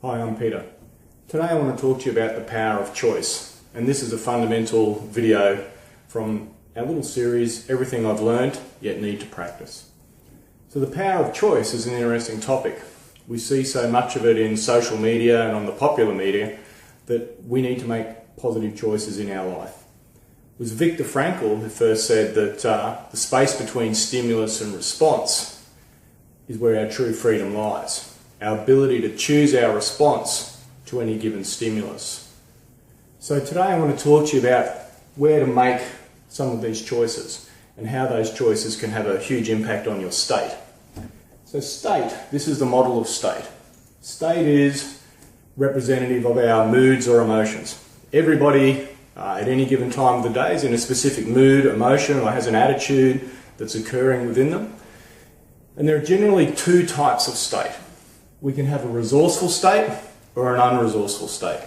Hi, I'm Peter. Today I want to talk to you about the power of choice, and this is a fundamental video from our little series, Everything I've Learned Yet Need to Practice. So the power of choice is an interesting topic. We see so much of it in social media and on the popular media that we need to make positive choices in our life. It was Viktor Frankl who first said that the space between stimulus and response is where our true freedom lies. Our ability to choose our response to any given stimulus. So today I want to talk to you about where to make some of these choices and how those choices can have a huge impact on your state. So state, this is the model of state. State is representative of our moods or emotions. Everybody at any given time of the day is in a specific mood, emotion, or has an attitude that's occurring within them. And there are generally two types of state. We can have a resourceful state or an unresourceful state.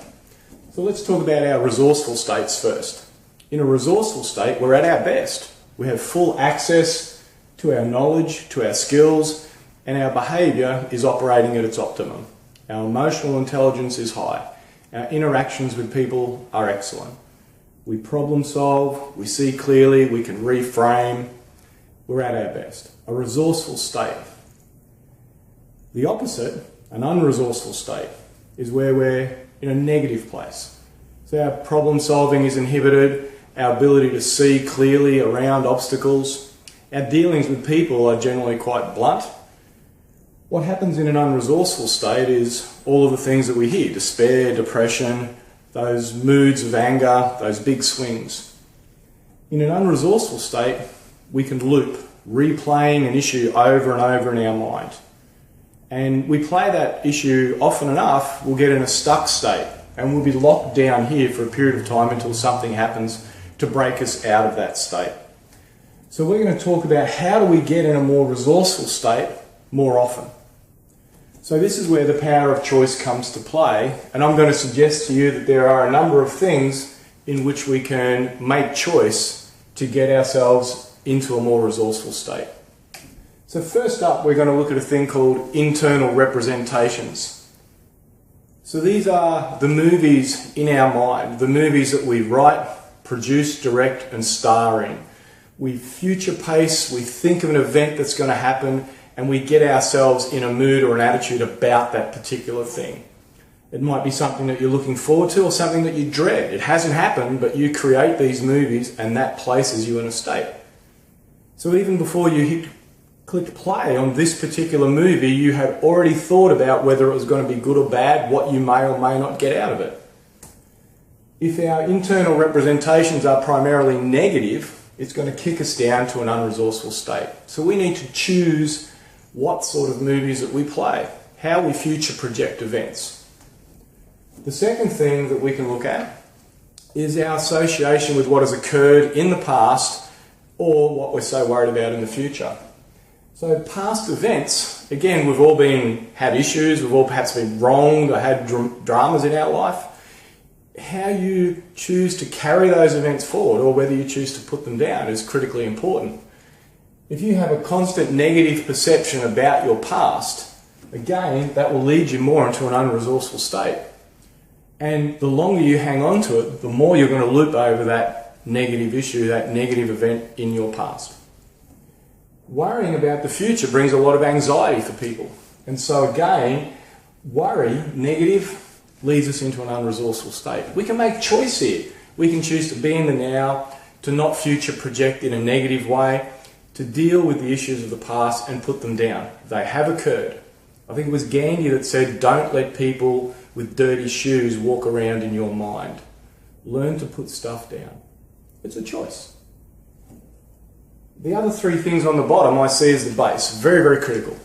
So let's talk about our resourceful states first. In a resourceful state, we're at our best. We have full access to our knowledge, to our skills, and our behaviour is operating at its optimum. Our emotional intelligence is high. Our interactions with people are excellent. We problem solve, we see clearly, we can reframe. We're at our best. A resourceful state. The opposite, an unresourceful state, is where we're in a negative place. So our problem solving is inhibited, our ability to see clearly around obstacles, our dealings with people are generally quite blunt. What happens in an unresourceful state is all of the things that we hear: despair, depression, those moods of anger, those big swings. In an unresourceful state, we can loop, replaying an issue over and over in our mind. And we play that issue often enough, we'll get in a stuck state and we'll be locked down here for a period of time until something happens to break us out of that state. So we're going to talk about how do we get in a more resourceful state more often. So this is where the power of choice comes to play, and I'm going to suggest to you that there are a number of things in which we can make choice to get ourselves into a more resourceful state. So first up, we're going to look at a thing called internal representations. So these are the movies in our mind, the movies that we write, produce, direct and star in. We future pace, we think of an event that's going to happen, and we get ourselves in a mood or an attitude about that particular thing. It might be something that you're looking forward to or something that you dread. It hasn't happened, but you create these movies and that places you in a state. So even before you clicked play on this particular movie, you had already thought about whether it was going to be good or bad, what you may or may not get out of it. If our internal representations are primarily negative, it's going to kick us down to an unresourceful state. So we need to choose what sort of movies that we play, how we future project events. The second thing that we can look at is our association with what has occurred in the past or what we're so worried about in the future. So past events, again, we've all had issues, we've all perhaps been wronged or had dramas in our life. How you choose to carry those events forward or whether you choose to put them down is critically important. If you have a constant negative perception about your past, again, that will lead you more into an unresourceful state. And the longer you hang on to it, the more you're going to loop over that negative issue, that negative event in your past. Worrying about the future brings a lot of anxiety for people. And so again, worry, negative, leads us into an unresourceful state. We can make choice here. We can choose to be in the now, to not future project in a negative way, to deal with the issues of the past and put them down. They have occurred. I think it was Gandhi that said, don't let people with dirty shoes walk around in your mind. Learn to put stuff down. It's a choice. The other three things on the bottom I see as the base, very, very critical.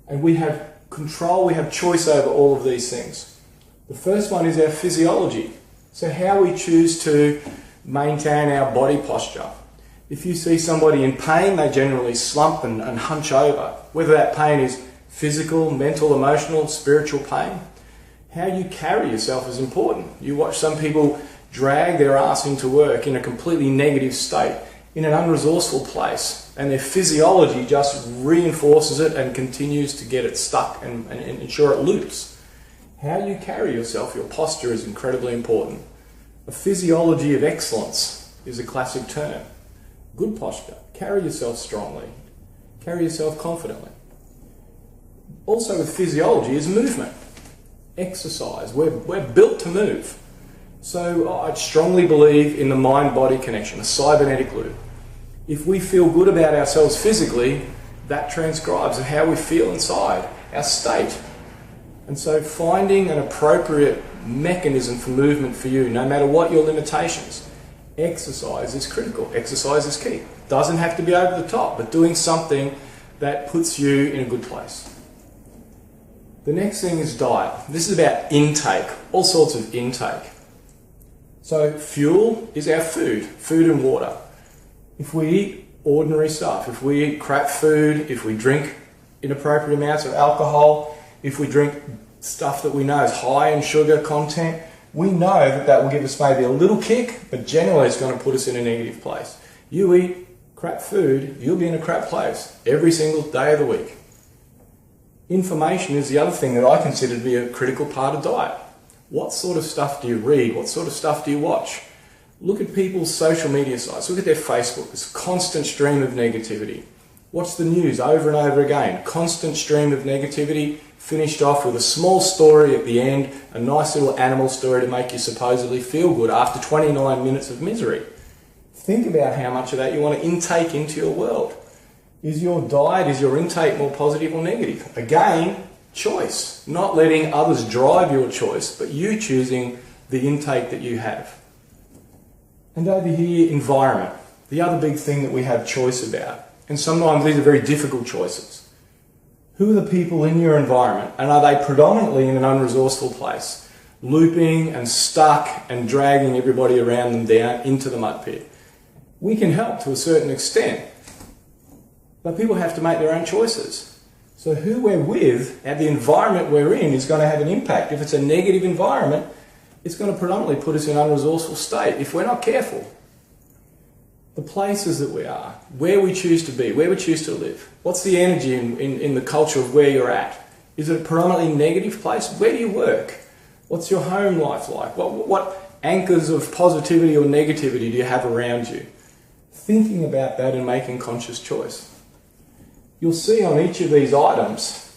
And we have control, we have choice over all of these things. The first one is our physiology. So how we choose to maintain our body posture. If you see somebody in pain, they generally slump and hunch over. Whether that pain is physical, mental, emotional, spiritual pain. How you carry yourself is important. You watch some people drag their ass into work in a completely negative state, in an unresourceful place, and their physiology just reinforces it and continues to get it stuck and ensure it loops. How you carry yourself, your posture is incredibly important. A physiology of excellence is a classic term. Good posture. Carry yourself strongly. Carry yourself confidently. Also with physiology is movement. Exercise. We're built to move. So I strongly believe in the mind-body connection, the cybernetic loop. If we feel good about ourselves physically, that transcribes in how we feel inside, our state. And so finding an appropriate mechanism for movement for you, no matter what your limitations, exercise is critical. Exercise is key. Doesn't have to be over the top, but doing something that puts you in a good place. The next thing is diet. This is about intake, all sorts of intake. So fuel is our food and water. If we eat ordinary stuff, if we eat crap food, if we drink inappropriate amounts of alcohol, if we drink stuff that we know is high in sugar content, we know that that will give us maybe a little kick, but generally it's going to put us in a negative place. You eat crap food, you'll be in a crap place every single day of the week. Information is the other thing that I consider to be a critical part of diet. What sort of stuff do you read? What sort of stuff do you watch? Look at people's social media sites. Look at their Facebook. It's a constant stream of negativity. Watch the news over and over again. Constant stream of negativity, finished off with a small story at the end, a nice little animal story to make you supposedly feel good after 29 minutes of misery. Think about how much of that you want to intake into your world. Is your diet, is your intake more positive or negative? Again, choice. Not letting others drive your choice, but you choosing the intake that you have. And over here, environment. The other big thing that we have choice about. And sometimes these are very difficult choices. Who are the people in your environment? And are they predominantly in an unresourceful place? Looping and stuck and dragging everybody around them down into the mud pit. We can help to a certain extent. But people have to make their own choices. So who we're with and the environment we're in is going to have an impact. If it's a negative environment, it's going to predominantly put us in an unresourceful state if we're not careful. The places that we are, where we choose to be, where we choose to live. What's the energy in the culture of where you're at? Is it a predominantly negative place? Where do you work? What's your home life like? What anchors of positivity or negativity do you have around you? Thinking about that and making conscious choice. You'll see on each of these items,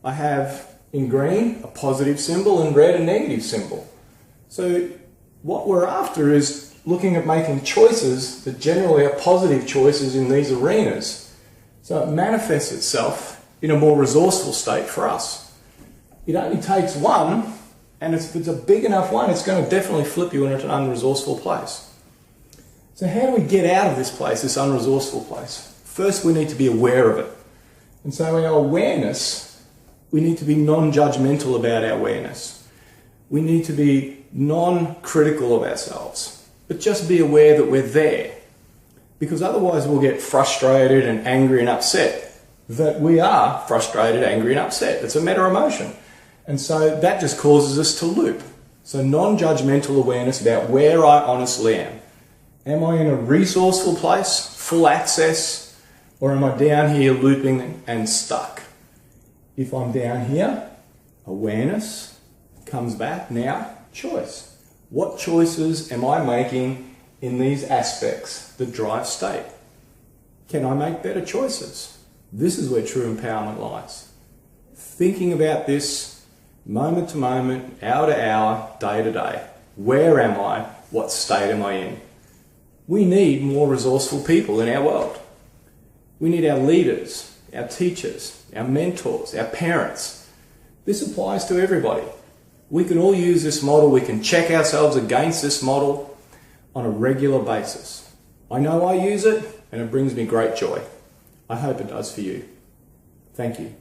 I have in green a positive symbol and red a negative symbol. So what we're after is looking at making choices that generally are positive choices in these arenas. So it manifests itself in a more resourceful state for us. It only takes one, and if it's a big enough one, it's going to definitely flip you into an unresourceful place. So how do we get out of this place, this unresourceful place? First, we need to be aware of it. And so in our awareness, we need to be non-judgmental about our awareness. We need to be non-critical of ourselves, but just be aware that we're there. Because otherwise we'll get frustrated and angry and upset. That we are frustrated, angry and upset. It's a meta emotion. And so that just causes us to loop. So non-judgmental awareness about where I honestly am. Am I in a resourceful place, full access, or am I down here looping and stuck? If I'm down here, awareness comes back. Now, choice. What choices am I making in these aspects that drive state? Can I make better choices? This is where true empowerment lies. Thinking about this moment to moment, hour to hour, day to day. Where am I? What state am I in? We need more resourceful people in our world. We need our leaders, our teachers, our mentors, our parents. This applies to everybody. We can all use this model. We can check ourselves against this model on a regular basis. I know I use it and it brings me great joy. I hope it does for you. Thank you.